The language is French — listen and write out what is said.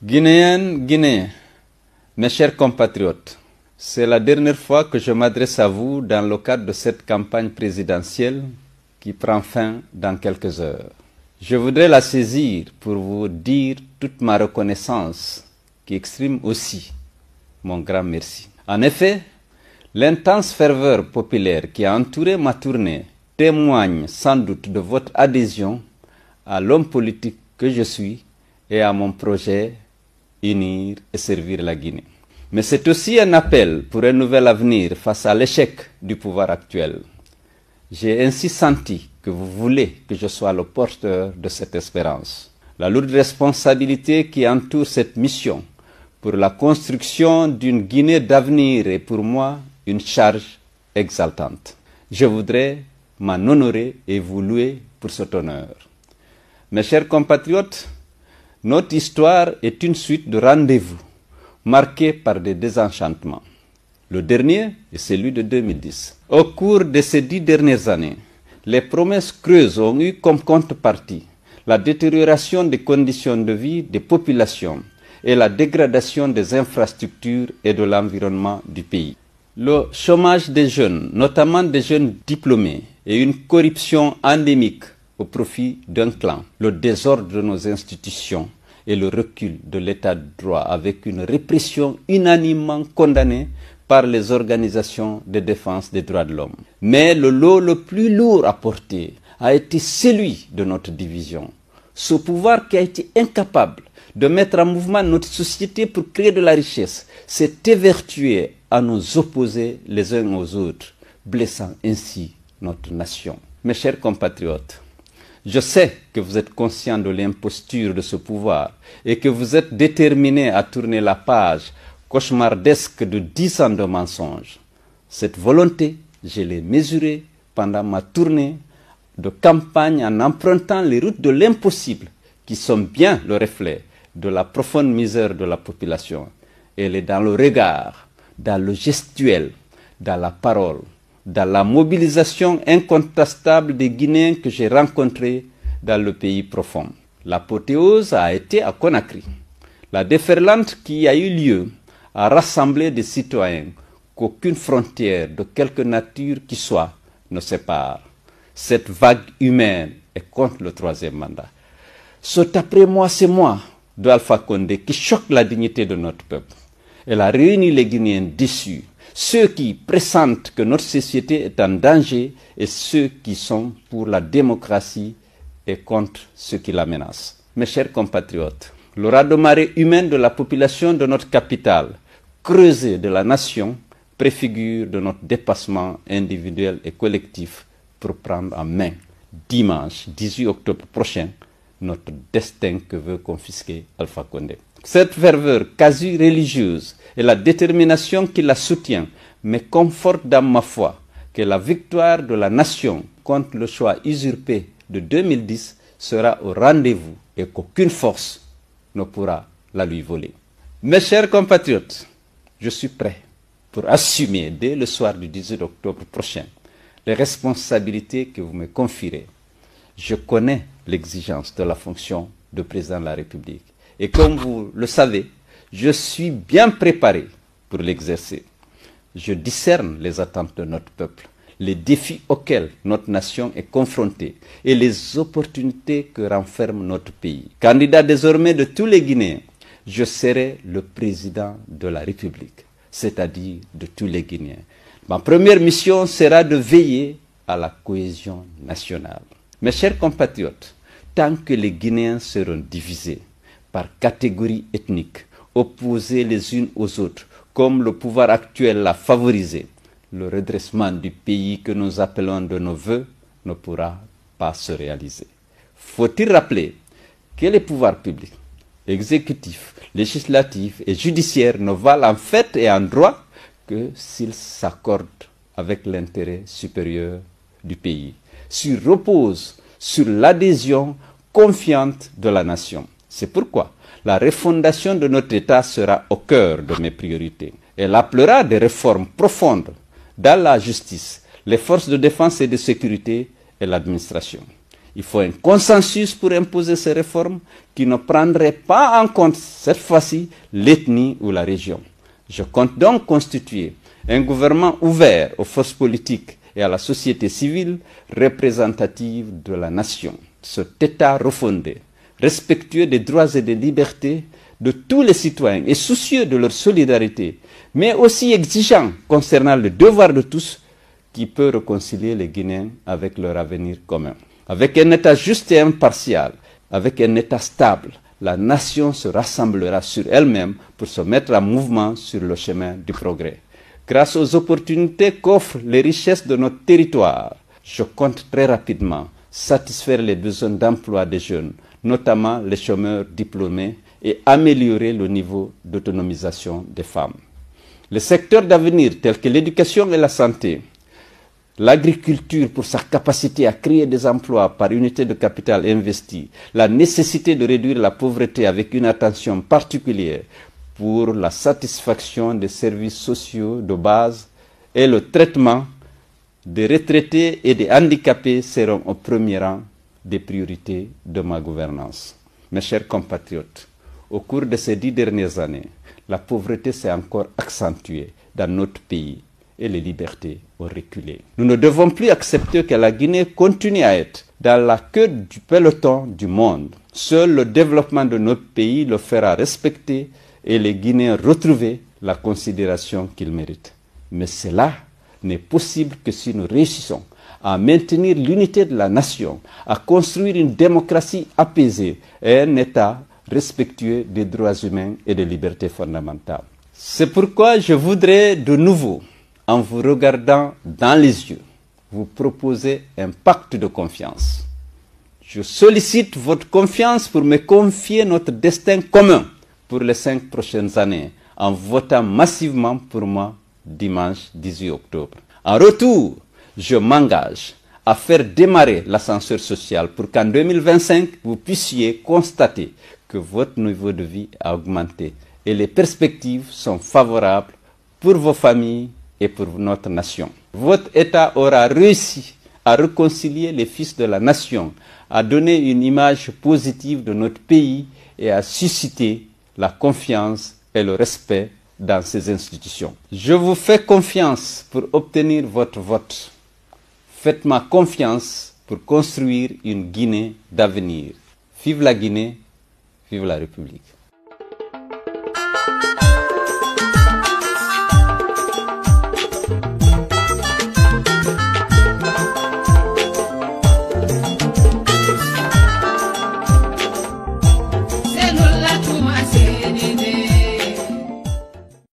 Guinéennes, Guinéens, mes chers compatriotes, c'est la dernière fois que je m'adresse à vous dans le cadre de cette campagne présidentielle qui prend fin dans quelques heures. Je voudrais la saisir pour vous dire toute ma reconnaissance qui exprime aussi mon grand merci. En effet, l'intense ferveur populaire qui a entouré ma tournée témoigne sans doute de votre adhésion à l'homme politique que je suis et à mon projet unir et servir la Guinée. Mais c'est aussi un appel pour un nouvel avenir face à l'échec du pouvoir actuel. J'ai ainsi senti que vous voulez que je sois le porteur de cette espérance. La lourde responsabilité qui entoure cette mission pour la construction d'une Guinée d'avenir est pour moi une charge exaltante. Je voudrais m'en honorer et vous louer pour cet honneur. Mes chers compatriotes, notre histoire est une suite de rendez-vous marqués par des désenchantements. Le dernier est celui de 2010. Au cours de ces 10 dernières années, les promesses creuses ont eu comme contrepartie la détérioration des conditions de vie des populations et la dégradation des infrastructures et de l'environnement du pays. Le chômage des jeunes, notamment des jeunes diplômés, et une corruption endémique au profit d'un clan, le désordre de nos institutions et le recul de l'état de droit avec une répression unanimement condamnée par les organisations de défense des droits de l'homme. Mais le lot le plus lourd à porter a été celui de notre division. Ce pouvoir qui a été incapable de mettre en mouvement notre société pour créer de la richesse s'est évertué à nous opposer les uns aux autres, blessant ainsi notre nation. Mes chers compatriotes, je sais que vous êtes conscients de l'imposture de ce pouvoir et que vous êtes déterminés à tourner la page cauchemardesque de 10 ans de mensonges. Cette volonté, je l'ai mesurée pendant ma tournée de campagne en empruntant les routes de l'impossible qui sont bien le reflet de la profonde misère de la population. Elle est dans le regard, dans le gestuel, dans la parole, dans la mobilisation incontestable des Guinéens que j'ai rencontrés dans le pays profond. L'apothéose a été à Conakry. La déferlante qui a eu lieu a rassemblé des citoyens qu'aucune frontière de quelque nature qui soit ne sépare. Cette vague humaine est contre le troisième mandat. Cet après moi, c'est moi d'Alpha Condé qui choque la dignité de notre peuple. Elle a réuni les Guinéens déçus, ceux qui pressentent que notre société est en danger et ceux qui sont pour la démocratie et contre ceux qui la menacent. Mes chers compatriotes, le raz-de-marée humain de la population de notre capitale, creusé de la nation, préfigure de notre dépassement individuel et collectif pour prendre en main, dimanche 18 octobre prochain, notre destin que veut confisquer Alpha Condé. Cette ferveur quasi religieuse et la détermination qui la soutient me confortent dans ma foi que la victoire de la nation contre le choix usurpé de 2010 sera au rendez-vous et qu'aucune force ne pourra la lui voler. Mes chers compatriotes, je suis prêt pour assumer dès le soir du 18 octobre prochain les responsabilités que vous me confierez. Je connais l'exigence de la fonction de président de la République. Et comme vous le savez, je suis bien préparé pour l'exercer. Je discerne les attentes de notre peuple, les défis auxquels notre nation est confrontée et les opportunités que renferme notre pays. Candidat désormais de tous les Guinéens, je serai le président de la République, c'est-à-dire de tous les Guinéens. Ma première mission sera de veiller à la cohésion nationale. Mes chers compatriotes, tant que les Guinéens seront divisés par catégories ethniques, opposés les unes aux autres, comme le pouvoir actuel l'a favorisé, le redressement du pays que nous appelons de nos voeux ne pourra pas se réaliser. Faut-il rappeler que les pouvoirs publics, exécutifs, législatifs et judiciaires ne valent en fait et en droit que s'ils s'accordent avec l'intérêt supérieur du pays, repose sur l'adhésion confiante de la nation. C'est pourquoi la refondation de notre État sera au cœur de mes priorités. Elle appellera des réformes profondes dans la justice, les forces de défense et de sécurité et l'administration. Il faut un consensus pour imposer ces réformes qui ne prendraient pas en compte cette fois-ci l'ethnie ou la région. Je compte donc constituer un gouvernement ouvert aux forces politiques et à la société civile représentative de la nation. Cet État refondé, respectueux des droits et des libertés de tous les citoyens et soucieux de leur solidarité, mais aussi exigeant concernant le devoir de tous, qui peut réconcilier les Guinéens avec leur avenir commun. Avec un État juste et impartial, avec un État stable, la nation se rassemblera sur elle-même pour se mettre en mouvement sur le chemin du progrès. Grâce aux opportunités qu'offrent les richesses de notre territoire, je compte très rapidement satisfaire les besoins d'emploi des jeunes, notamment les chômeurs diplômés, et améliorer le niveau d'autonomisation des femmes. Les secteurs d'avenir tels que l'éducation et la santé, l'agriculture pour sa capacité à créer des emplois par unité de capital investi, la nécessité de réduire la pauvreté avec une attention particulière pour la satisfaction des services sociaux de base et le traitement des retraités et des handicapés seront au premier rang des priorités de ma gouvernance. Mes chers compatriotes, au cours de ces 10 dernières années, la pauvreté s'est encore accentuée dans notre pays et les libertés ont reculé. Nous ne devons plus accepter que la Guinée continue à être dans la queue du peloton du monde. Seul le développement de notre pays le fera respecter et les Guinéens retrouver la considération qu'ils méritent. Mais cela n'est possible que si nous réussissons à maintenir l'unité de la nation, à construire une démocratie apaisée et un État respectueux des droits humains et des libertés fondamentales. C'est pourquoi je voudrais de nouveau, en vous regardant dans les yeux, vous proposer un pacte de confiance. Je sollicite votre confiance pour me confier notre destin commun pour les 5 prochaines années, en votant massivement pour moi dimanche 18 octobre. En retour, je m'engage à faire démarrer l'ascenseur social pour qu'en 2025, vous puissiez constater que votre niveau de vie a augmenté et les perspectives sont favorables pour vos familles et pour notre nation. Votre État aura réussi à réconcilier les fils de la nation, à donner une image positive de notre pays et à susciter la confiance et le respect dans ces institutions. Je vous fais confiance pour obtenir votre vote. Faites-moi confiance pour construire une Guinée d'avenir. Vive la Guinée, vive la République.